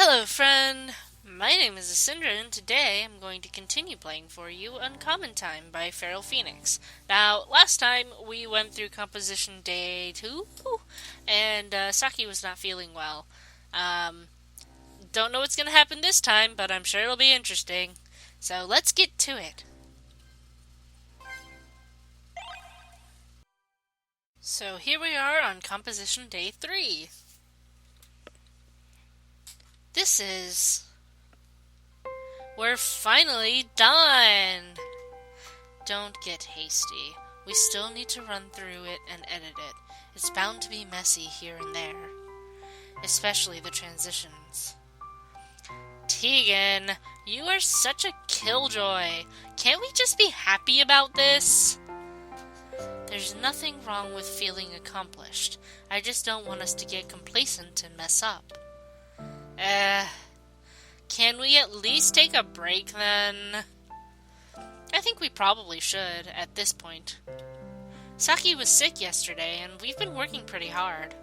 Hello, friend! My name is Asindra, and today I'm going to continue playing for you Uncommon Time by Feral Phoenix. Now, last time we went through composition day 2, and Saki was not feeling well. Don't know what's going to happen this time, but I'm sure it'll be interesting. So let's get to it. So here we are on composition day 3. This is... We're finally done! Don't get hasty. We still need to run through it and edit it. It's bound to be messy here and there. Especially the transitions. Teagan, you are such a killjoy. Can't we just be happy about this? There's nothing wrong with feeling accomplished. I just don't want us to get complacent and mess up. Can we at least take a break then? I think we probably should at this point. Saki was sick yesterday and we've been working pretty hard.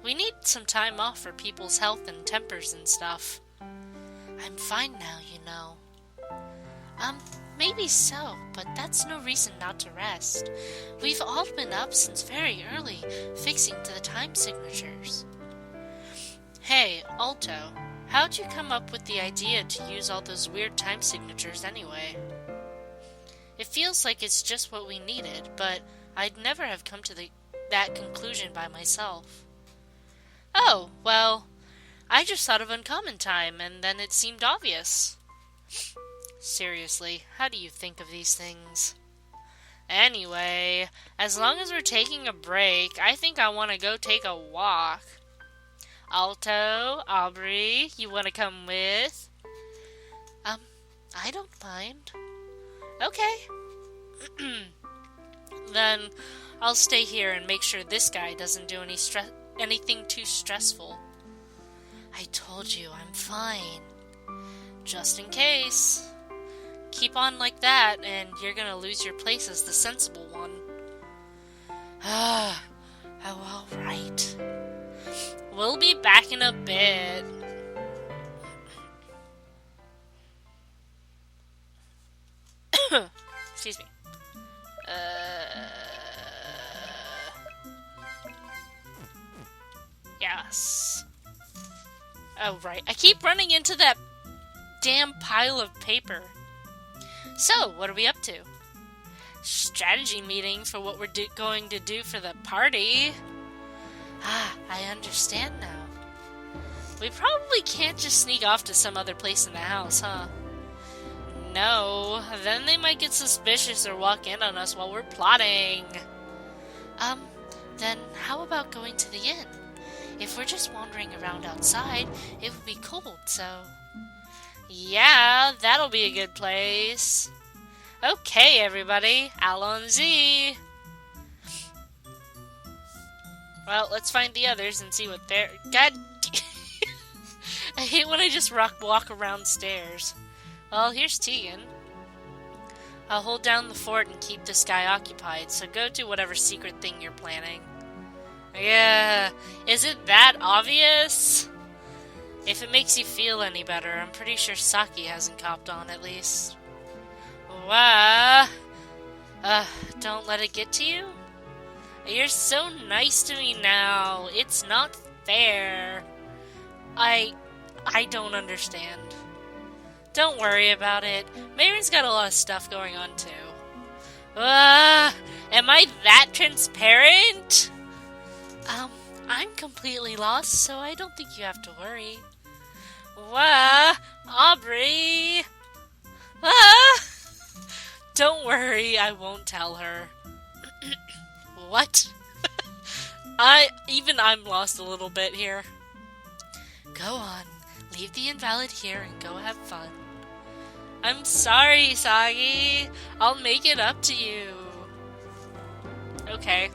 We need some time off for people's health and tempers and stuff. I'm fine now, you know. Maybe so, but that's no reason not to rest. We've all been up since very early, fixing to the time signatures. Hey, Alto, how'd you come up with the idea to use all those weird time signatures anyway? It feels like it's just what we needed, but I'd never have come to that conclusion by myself. Oh, well, I just thought of Uncommon Time, and then it seemed obvious. Seriously, how do you think of these things? Anyway, as long as we're taking a break, I think I want to go take a walk. Alto, Aubrey, you want to come with? I don't mind. Okay. Then I'll stay here and make sure this guy doesn't do anything too stressful. I told you, I'm fine. Just in case. Keep on like that, and you're gonna lose your place as the sensible one. Oh, alright. We'll be back in a bit. Excuse me. Yes. Oh, right. I keep running into that damn pile of paper. So, what are we up to? Strategy meeting for what we're going to do for the party. I understand now. We probably can't just sneak off to some other place in the house, huh? No, then they might get suspicious or walk in on us while we're plotting. Then how about going to the inn? If we're just wandering around outside, it would be cold, so... Yeah, that'll be a good place. Okay, everybody, allons-y. Well, let's find the others and see what they're... God... I hate when I just walk around stairs. Well, here's Teagan. I'll hold down the fort and keep this guy occupied, so go do whatever secret thing you're planning. Yeah, is it that obvious? If it makes you feel any better, I'm pretty sure Saki hasn't copped on at least. Don't let it get to you? You're so nice to me now. It's not fair. I don't understand. Don't worry about it. Mayron's got a lot of stuff going on too. Am I that transparent? I'm completely lost, so I don't think you have to worry. Aubrey! Don't worry, I won't tell her. What? I'm lost a little bit here. Go on, leave the invalid here and go have fun. I'm sorry, Sagi. I'll make it up to you. Okay.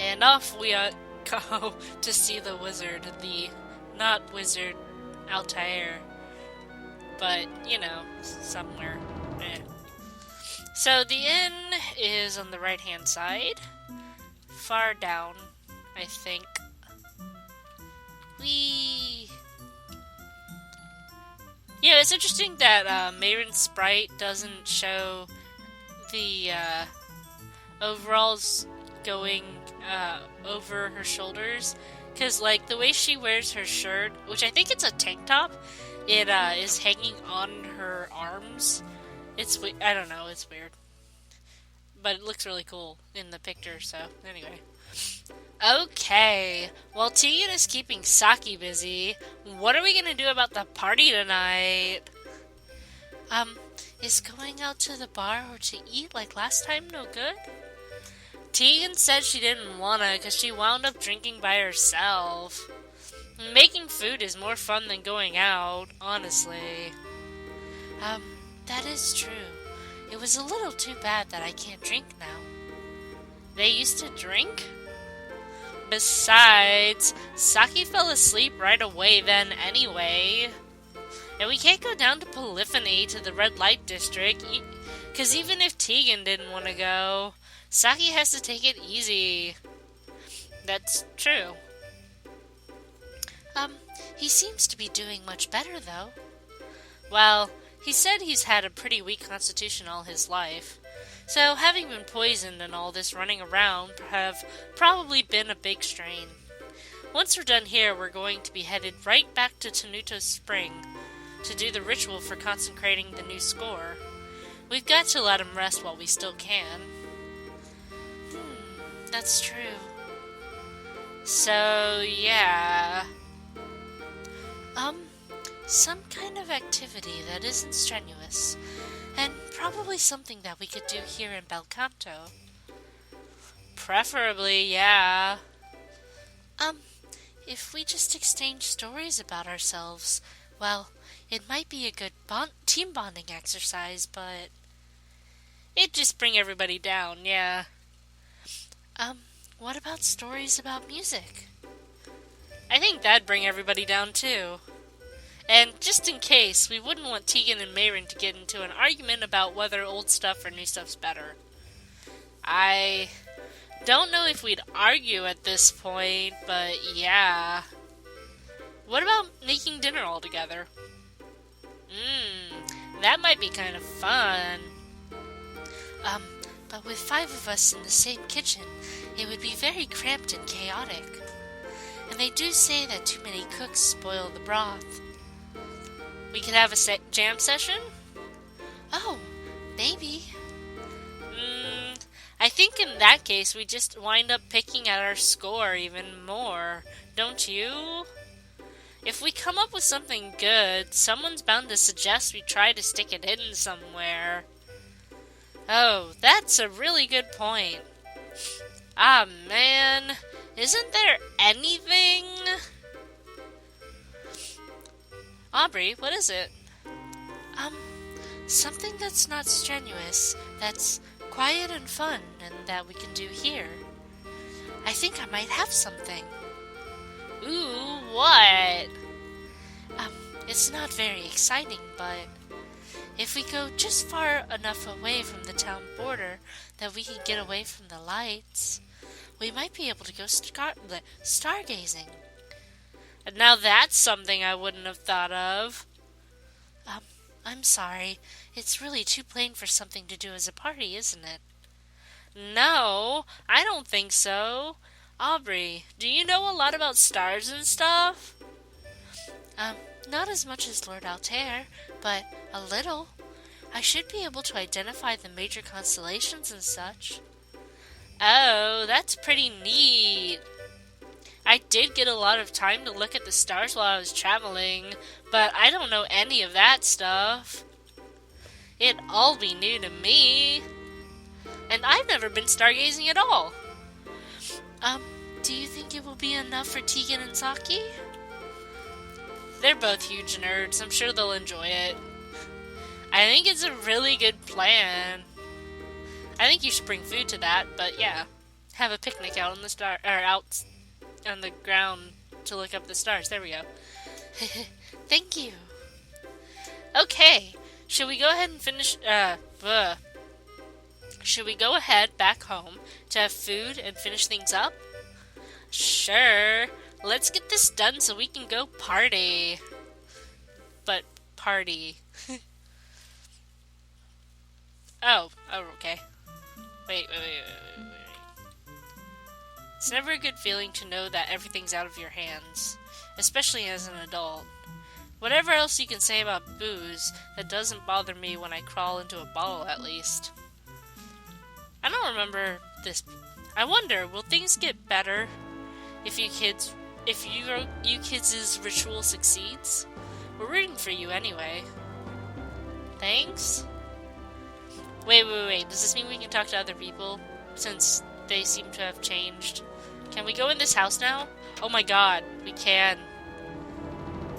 And off we go to see the wizard, not wizard Altair, but, you know, somewhere. So the inn is on the right-hand side, far down, I think. Whee! it's interesting that Mayron's sprite doesn't show the overalls going over her shoulders, because like the way she wears her shirt, which I think it's a tank top, it is hanging on her arms. I don't know, it's weird, but it looks really cool in the picture. So anyway, okay, while Teagan is keeping Saki busy, what are we gonna do about the party tonight? Is going out to the bar or to eat like last time no good? Teagan said she didn't wanna because she wound up drinking by herself. Making food is more fun than going out, honestly. That is true. It was a little too bad that I can't drink now. They used to drink? Besides, Saki fell asleep right away then anyway. And we can't go down to Polyphony to the red light district, because even if Teagan didn't want to go, Saki has to take it easy. That's true. He seems to be doing much better, though. Well, he said he's had a pretty weak constitution all his life, so having been poisoned and all this running around have probably been a big strain. Once we're done here, we're going to be headed right back to Tenuto Spring to do the ritual for consecrating the new score. We've got to let him rest while we still can. That's true. So, yeah. Some kind of activity that isn't strenuous, and probably something that we could do here in Bel Canto. Preferably, yeah. If we just exchange stories about ourselves, well, it might be a good team bonding exercise, but it'd just bring everybody down, yeah. What about stories about music? I think that'd bring everybody down, too. And just in case, we wouldn't want Teagan and Mayron to get into an argument about whether old stuff or new stuff's better. I don't know if we'd argue at this point, but yeah. What about making dinner all together? That might be kind of fun. But with 5 of us in the same kitchen, it would be very cramped and chaotic. And they do say that too many cooks spoil the broth. We could have a jam session? Oh, maybe. I think in that case we just wind up picking at our score even more, don't you? If we come up with something good, someone's bound to suggest we try to stick it in somewhere. Oh, that's a really good point. Ah, man. Isn't there anything? Aubrey, what is it? Something that's not strenuous, that's quiet and fun, and that we can do here. I think I might have something. Ooh, what? It's not very exciting, but if we go just far enough away from the town border that we can get away from the lights, we might be able to go stargazing. And now that's something I wouldn't have thought of. I'm sorry. It's really too plain for something to do as a party, isn't it? No, I don't think so. Aubrey, do you know a lot about stars and stuff? Not as much as Lord Altair, but a little. I should be able to identify the major constellations and such. Oh, that's pretty neat. I did get a lot of time to look at the stars while I was traveling, but I don't know any of that stuff. It'd all be new to me. And I've never been stargazing at all. Do you think it will be enough for Teagan and Saki? They're both huge nerds. I'm sure they'll enjoy it. I think it's a really good plan. I think you should bring food to that, but yeah. Have a picnic out on the out on the ground to look up the stars. There we go. Thank you. Okay, should we go ahead and finish, should we go ahead back home to have food and finish things up? Sure. Let's get this done so we can go party. But party. Oh, okay. Wait. It's never a good feeling to know that everything's out of your hands, especially as an adult. Whatever else you can say about booze, that doesn't bother me when I crawl into a bottle, at least. I don't remember this. I wonder, will things get better if you kids' ritual succeeds? We're rooting for you anyway. Thanks? Wait. Does this mean we can talk to other people? Since they seem to have changed. Can we go in this house now? Oh my god, we can.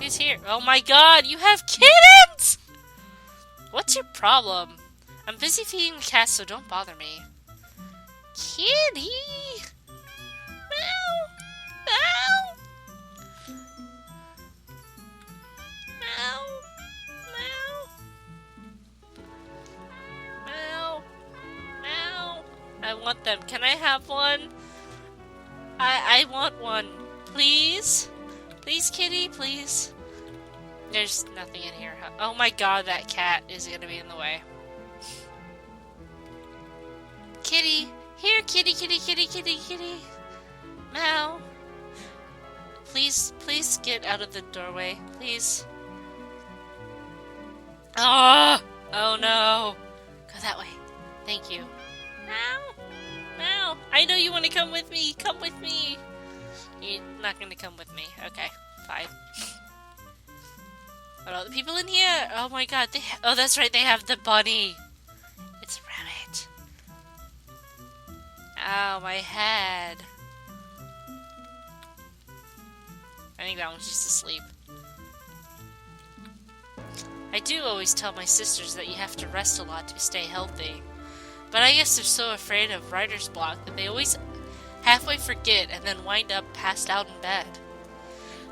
Who's here? Oh my god, you have kittens! What's your problem? I'm busy feeding the cats, so don't bother me. Kitty! Meow! Meow! Meow! Meow! Meow! Meow! I want them. Can I have one? I want one. Please? Please, kitty, please. There's nothing in here. Oh my god, that cat is gonna be in the way. Kitty! Here, kitty. Meow. Please get out of the doorway. Please. Oh no. Go that way. Thank you. Meow. I know you want to come with me. Come with me. You're not going to come with me. Okay, fine. What are the people in here? Oh my god. Oh, that's right. They have the bunny. It's a rabbit. Ow, my head. I think that one's just asleep. I do always tell my sisters that you have to rest a lot to stay healthy. But I guess they're so afraid of writer's block that they always halfway forget and then wind up passed out in bed.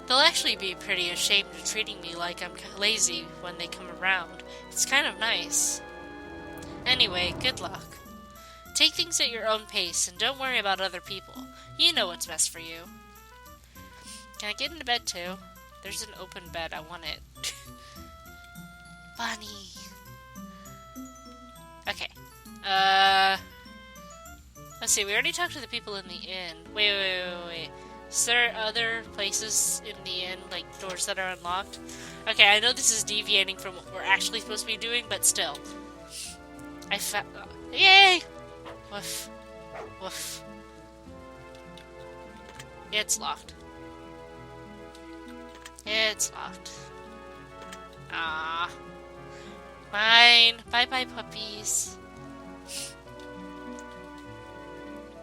They'll actually be pretty ashamed of treating me like I'm lazy when they come around. It's kind of nice. Anyway, good luck. Take things at your own pace and don't worry about other people. You know what's best for you. Can I get into bed too? There's an open bed. I want it. Bunny. Okay. Let's see. We already talked to the people in the inn. Wait. Is there other places in the inn, like doors that are unlocked? Okay, I know this is deviating from what we're actually supposed to be doing, but still. I found... Yay! Woof. Woof. It's locked. It's locked. Ah. Fine. Bye-bye, puppies.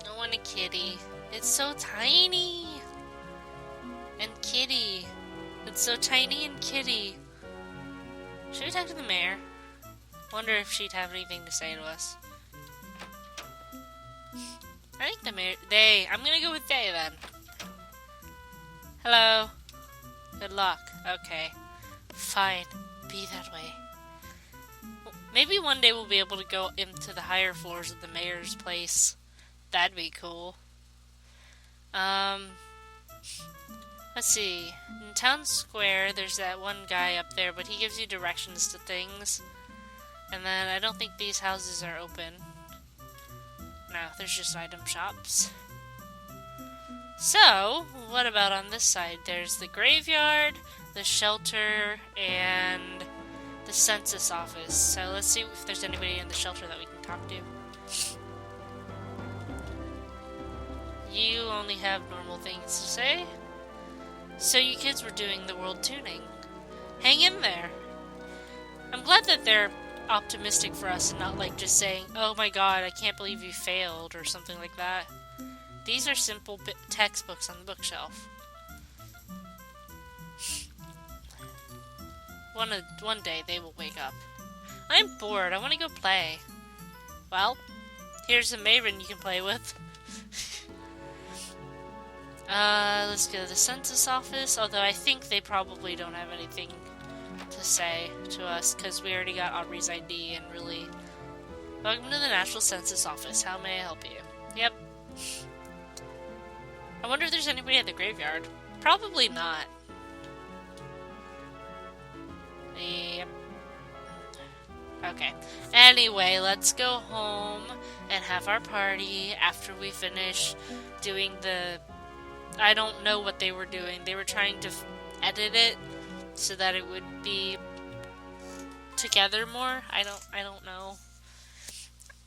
I want a kitty. It's so tiny. And kitty. It's so tiny and kitty. Should we talk to the mayor? Wonder if she'd have anything to say to us. I think the mayor... I'm gonna go with they, then. Hello. Good luck. Okay. Fine. Be that way. Maybe one day we'll be able to go into the higher floors of the mayor's place. That'd be cool. Let's see. In Town Square, there's that one guy up there, but he gives you directions to things. And then I don't think these houses are open. No, there's just item shops. So, what about on this side? There's the graveyard, the shelter, and the census office. So let's see if there's anybody in the shelter that we can talk to. You only have normal things to say. So you kids were doing the world tuning. Hang in there. I'm glad that they're optimistic for us and not like just saying, oh my god, I can't believe you failed, or something like that. These are simple textbooks on the bookshelf. One day they will wake up. I'm bored. I want to go play. Well, here's a maven you can play with. Let's go to the census office, although I think they probably don't have anything to say to us, because we already got Aubrey's ID and really... Welcome to the National Census Office. How may I help you? Yep. I wonder if there's anybody at the graveyard. Probably not. Yep. Okay. Anyway, let's go home and have our party after we finish doing the... I don't know what they were doing. They were trying to edit it so that it would be together more. I don't know.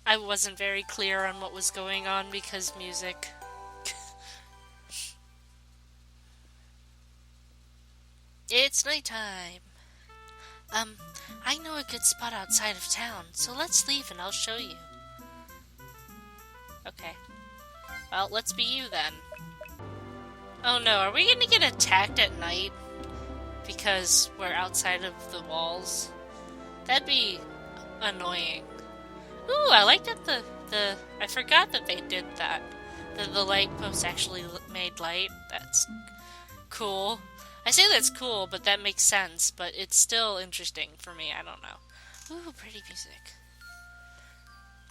I wasn't very clear on what was going on because music. It's nighttime. I know a good spot outside of town, so let's leave and I'll show you. Okay. Well, let's be you then. Oh no, are we gonna get attacked at night? Because we're outside of the walls? That'd be annoying. Ooh, I like that I forgot that they did that. The light post actually made light. That's cool. I say that's cool, but that makes sense, but it's still interesting for me. I don't know. Ooh, pretty music.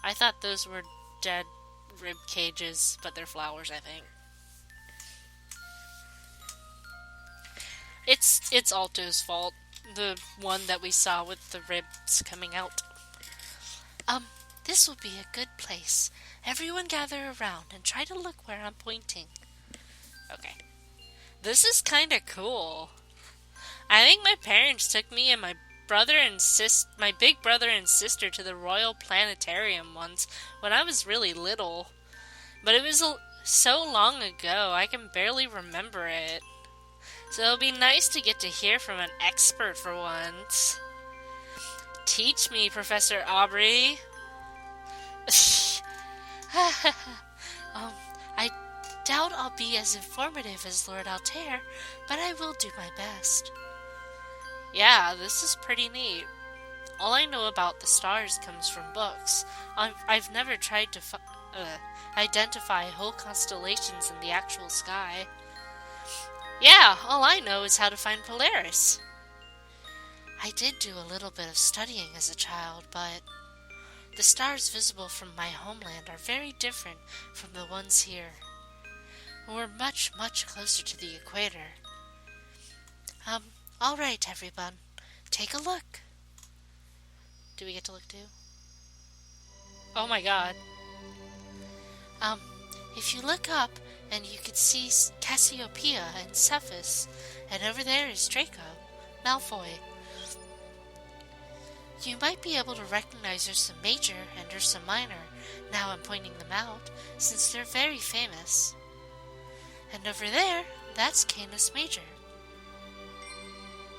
I thought those were dead rib cages, but they're flowers, I think. It's Alto's fault. The one that we saw with the ribs coming out. This will be a good place. Everyone gather around and try to look where I'm pointing. Okay. This is kinda cool. I think my parents took me and my big brother and sister to the Royal Planetarium once when I was really little. But it was so long ago, I can barely remember it. So it'll be nice to get to hear from an expert for once. Teach me, Professor Aubrey. I doubt I'll be as informative as Lord Altair, but I will do my best. Yeah, this is pretty neat. All I know about the stars comes from books. I've never tried to identify whole constellations in the actual sky. Yeah, all I know is how to find Polaris. I did do a little bit of studying as a child, but the stars visible from my homeland are very different from the ones here. We're much, much closer to the equator. All right, everyone. Take a look. Do we get to look too? Oh my god. If you look up, and you can see Cassiopeia and Cephas, and over there is Draco, Malfoy. You might be able to recognize Ursa Major and Ursa Minor, now I'm pointing them out, since they're very famous. And over there, that's Canis Major.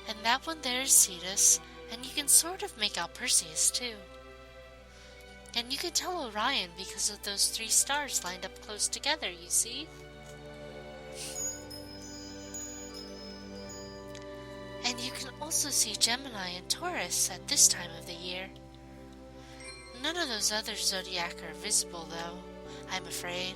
And that one there is Cetus, and you can sort of make out Perseus too. And you can tell Orion because of those 3 stars lined up close together, you see? And you can also see Gemini and Taurus at this time of the year. None of those other zodiac are visible, though, I'm afraid.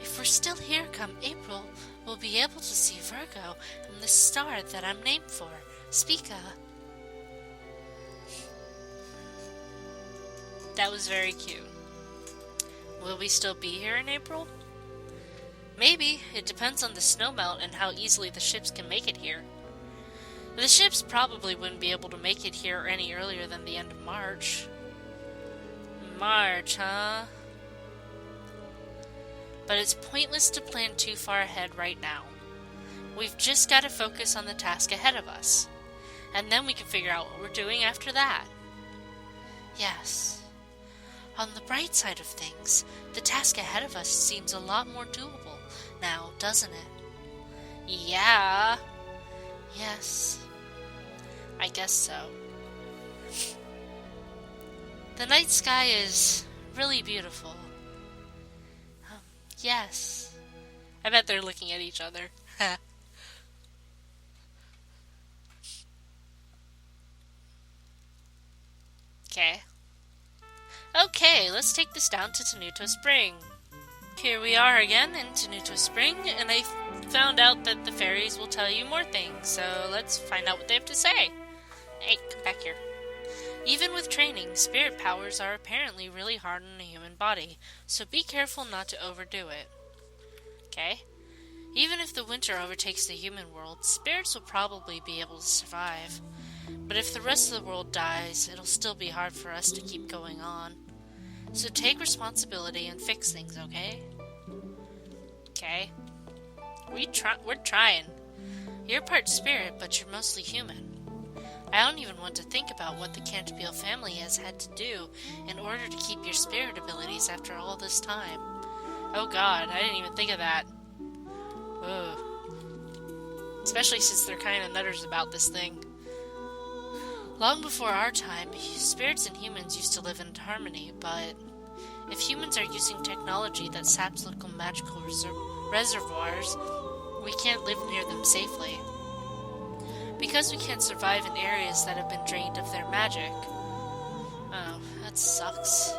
If we're still here come April, we'll be able to see Virgo and the star that I'm named for, Spica. That was very cute. Will we still be here in April? Maybe. It depends on the snowmelt and how easily the ships can make it here. The ships probably wouldn't be able to make it here any earlier than the end of March. March, huh? But it's pointless to plan too far ahead right now. We've just got to focus on the task ahead of us. And then we can figure out what we're doing after that. Yes. On the bright side of things, the task ahead of us seems a lot more doable now, doesn't it? Yeah. Yes. I guess so. The night sky is really beautiful. Yes. I bet they're looking at each other. Okay. Okay, let's take this down to Tenuto Spring. Here we are again in Tenuto Spring, and I found out that the fairies will tell you more things, so let's find out what they have to say. Hey, come back here. Even with training, spirit powers are apparently really hard on a human body, so be careful not to overdo it. Okay? Even if the winter overtakes the human world, spirits will probably be able to survive. But if the rest of the world dies, it'll still be hard for us to keep going on. So take responsibility and fix things, okay? Okay. We're trying. You're part spirit, but you're mostly human. I don't even want to think about what the Cantabile family has had to do in order to keep your spirit abilities after all this time. Oh god, I didn't even think of that. Ugh. Especially since they're kind of nutters about this thing. Long before our time, spirits and humans used to live in harmony, but if humans are using technology that saps local magical reservoirs, we can't live near them safely. Because we can't survive in areas that have been drained of their magic. Oh, that sucks.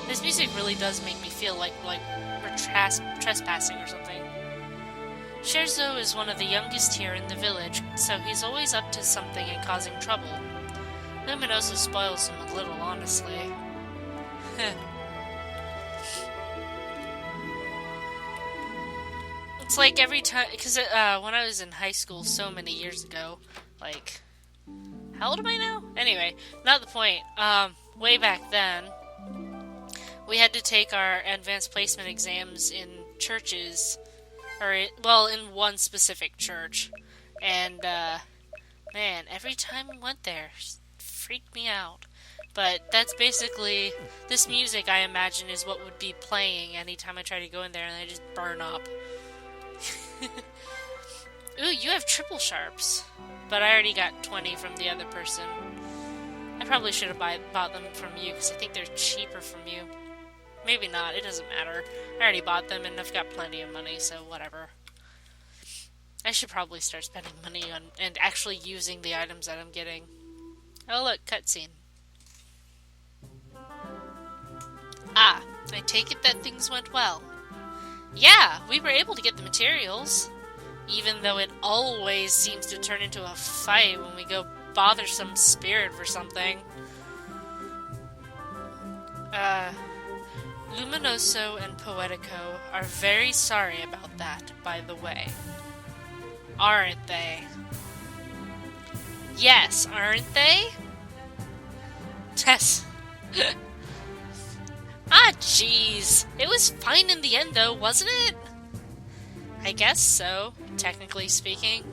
This music really does make me feel like we're trespassing or something. Scherzo is one of the youngest here in the village, so he's always up to something and causing trouble. Luminoso spoils him a little, honestly. It's like every time, because when I was in high school so many years ago, like, how old am I now? Anyway, not the point. Way back then, we had to take our advanced placement exams in churches, in one specific church, and, man, every time we went there, it freaked me out. But that's basically, this music, I imagine, is what would be playing anytime I try to go in there, and I just burn up. Ooh, you have triple sharps. But I already got 20 from the other person. I probably should have bought them from you, because I think they're cheaper from you. Maybe not, it doesn't matter. I already bought them, and I've got plenty of money, so whatever. I should probably start spending money on and actually using the items that I'm getting. Oh look, cutscene. Ah, I take it that things went well. Yeah, we were able to get the materials, even though it always seems to turn into a fight when we go bother some spirit for something. Luminoso and Poetico are very sorry about that, by the way. Aren't they? Yes, aren't they? Tess. Ah, jeez. It was fine in the end, though, wasn't it? I guess so, technically speaking.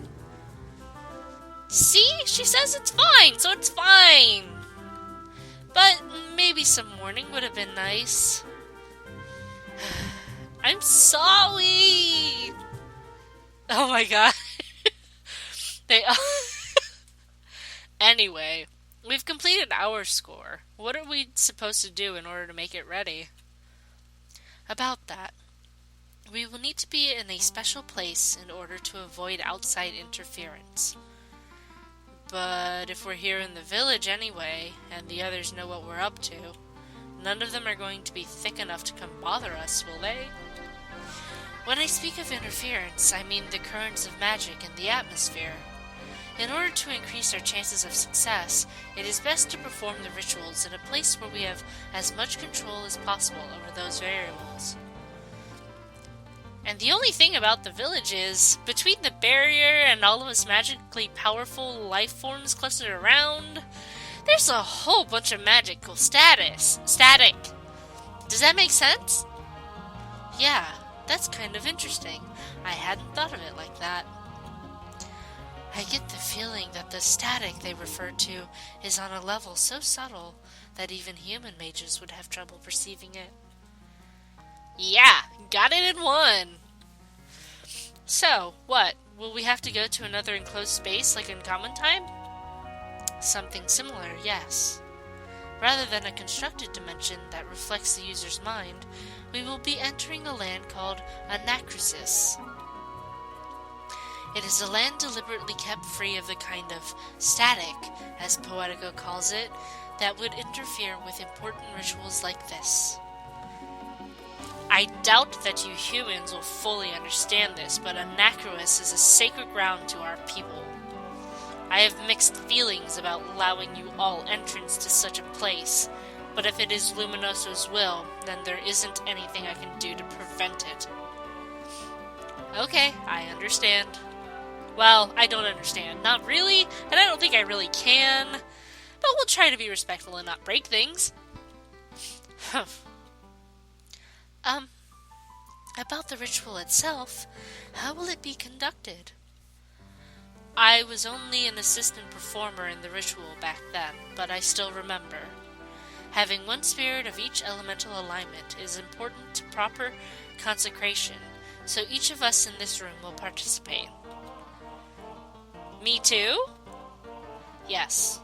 See? She says it's fine, so it's fine. But maybe some warning would have been nice. I'm sorry! Oh my god. Anyway, we've completed our score. What are we supposed to do in order to make it ready? About that, we will need to be in a special place in order to avoid outside interference. But if we're here in the village anyway, and the others know what we're up to, none of them are going to be thick enough to come bother us, will they? When I speak of interference, I mean the currents of magic in the atmosphere. In order to increase our chances of success, it is best to perform the rituals in a place where we have as much control as possible over those variables. And the only thing about the village is, between the barrier and all of us magically powerful life forms clustered around, there's a whole bunch of magical static. Does that make sense? Yeah, that's kind of interesting. I hadn't thought of it like that. I get the feeling that the static they refer to is on a level so subtle that even human mages would have trouble perceiving it. Yeah, got it in one! So, what? Will we have to go to another enclosed space like in common time? Something similar, yes. Rather than a constructed dimension that reflects the user's mind, we will be entering a land called Anacrusis. It is a land deliberately kept free of the kind of static, as Poetico calls it, that would interfere with important rituals like this. I doubt that you humans will fully understand this, but Anacrusis is a sacred ground to our people. I have mixed feelings about allowing you all entrance to such a place, but if it is Luminoso's will, then there isn't anything I can do to prevent it. Okay, I understand. Well, I don't understand. Not really, and I don't think I really can. But we'll try to be respectful and not break things. um, about the ritual itself, how will it be conducted? I was only an assistant performer in the ritual back then, but I still remember. Having one spirit of each elemental alignment is important to proper consecration, so each of us in this room will participate. Me too? Yes.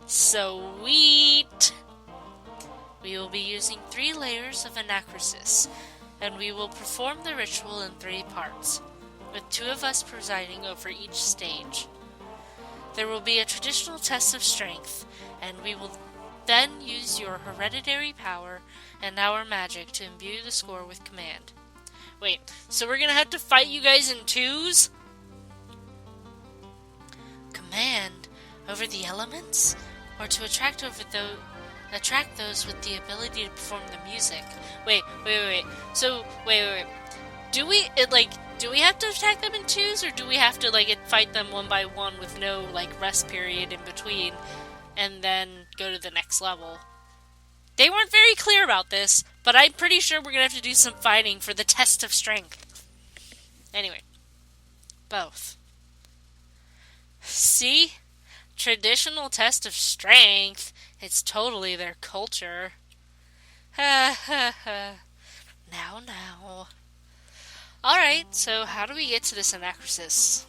Sweet! We will be using 3 layers of anacresis, and we will perform the ritual in 3 parts, with 2 of us presiding over each stage. There will be a traditional test of strength, and we will then use your hereditary power and our magic to imbue the score with command. Wait, so we're gonna have to fight you guys in 2s? Command over the elements? Or to attract those with the ability to perform the music? Wait. So, wait. Do we have to attack them in 2s, or do we have to, fight them one by one with no, rest period in between, and then go to the next level? They weren't very clear about this, but I'm pretty sure we're gonna have to do some fighting for the test of strength. Anyway. Both. See? Traditional test of strength. It's totally their culture. Ha ha ha. Now. Alright, so how do we get to this anacresis?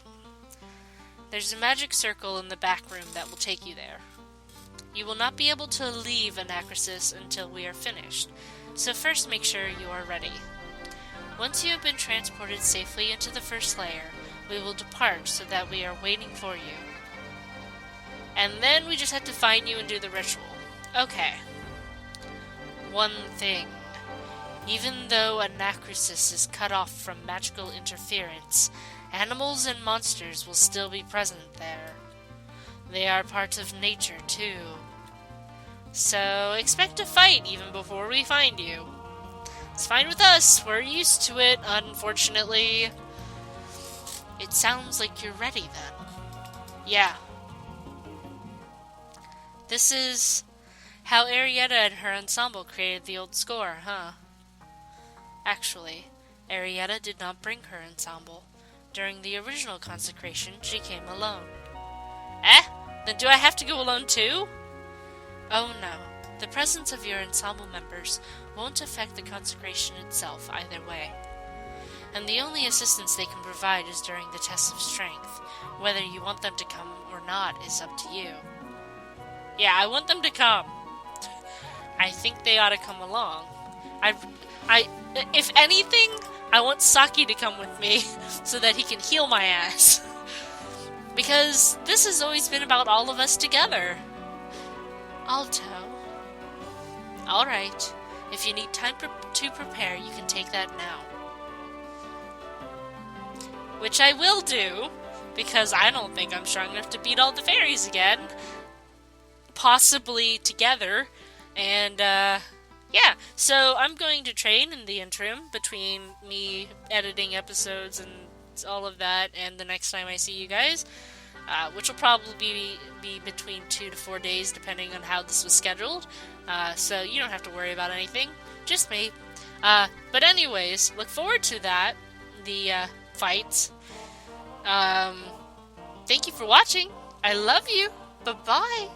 There's a magic circle in the back room that will take you there. You will not be able to leave anacresis until we are finished, so first make sure you are ready. Once you have been transported safely into the first layer, we will depart so that we are waiting for you. And then we just have to find you and do the ritual. Okay. One thing. Even though anacresis is cut off from magical interference, animals and monsters will still be present there. They are part of nature, too. So expect a fight even before we find you. It's fine with us. We're used to it, unfortunately. It sounds like you're ready, then. Yeah. This is how Arietta and her ensemble created the old score, huh? Actually, Arietta did not bring her ensemble. During the original consecration, she came alone. Then do I have to go alone too? Oh no. The presence of your ensemble members won't affect the consecration itself either way. And the only assistance they can provide is during the test of strength. Whether you want them to come or not is up to you. Yeah, I want them to come. I think they ought to come along. If anything, I want Saki to come with me so that he can heal my ass. Because this has always been about all of us together. Alto. Alright. If you need time to prepare, you can take that now. Which I will do, because I don't think I'm strong enough to beat all the fairies again. Possibly together. And, yeah. So I'm going to train in the interim between me editing episodes and all of that and the next time I see you guys. Which will probably be between 2 to 4 days, depending on how this was scheduled. So you don't have to worry about anything. Just me. But anyways, look forward to that. The fights. Thank you for watching. I love you. Bye-bye.